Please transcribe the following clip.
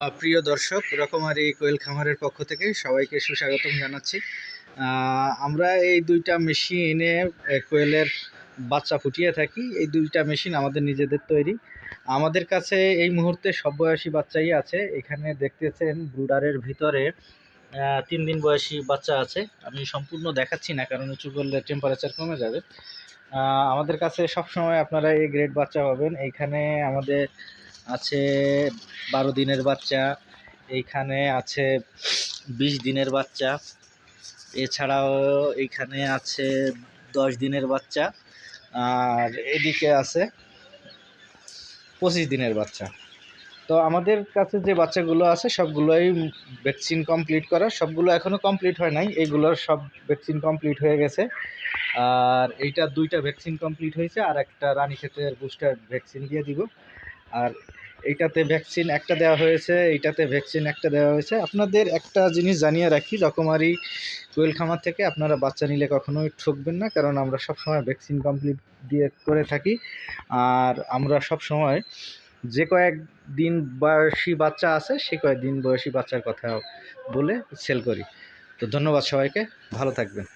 প্রিয় দর্শক, রকমারি কোয়েল খামারের পক্ষ থেকে সবাইকে সুস্বাগতম জানাচ্ছি। আমরা এই দুইটা মেশিনে কোয়েলের বাচ্চা ফুটিয়ে থাকি। এই দুইটা মেশিন আমাদের নিজেদের তৈরি। আমাদের কাছে এই মুহূর্তে সব বয়সী বাচ্চাই আছে। এখানে দেখতেছেন ব্রুডারের ভিতরে 3 দিন বয়সী বাচ্চা আছে। আমি সম্পূর্ণ দেখাচ্ছি না, কারণ উঁচু করলে টেম্পারেচার কমে যাবে। আমাদের কাছে সবসময় আপনারা এই গ্রেড বাচ্চা পাবেন। এইখানে আমাদের আছে 12 দিনের বাচ্চা, এইখানে আছে 20 দিনের বাচ্চা, এছাড়াও এইখানে আছে 10 দিনের বাচ্চা, আর এদিকে আছে 25 দিনের বাচ্চা। তো আমাদের কাছে যে বাচ্চাগুলো আছে সবগুলোই ভ্যাকসিন কমপ্লিট করা, সবগুলো এখনও কমপ্লিট হয় নাই, এইগুলোর সব ভ্যাকসিন কমপ্লিট হয়ে গেছে। আর এইটা 2টা ভ্যাকসিন কমপ্লিট হয়েছে, আর একটা রানীক্ষেতের বুস্টার ভ্যাকসিন দিয়ে দিব। আর এইটাতে ভ্যাকসিন একটা দেওয়া হয়েছে, এইটাতে ভ্যাকসিন একটা দেওয়া হয়েছে। আপনাদের একটা জিনিস জানিয়ে রাখি, রকমারি কোয়েল খামার থেকে আপনারা বাচ্চা নিলে কখনোই ঠকবেন না, কারণ আমরা সবসময় ভ্যাকসিন কমপ্লিট দিয়ে করে থাকি। আর আমরা সবসময় যে কয়েকদিন বয়সী বাচ্চা আছে সে কয়েকদিন বয়সী বাচ্চার কথা বলে সেল করি। তো ধন্যবাদ সবাইকে, ভালো থাকবেন।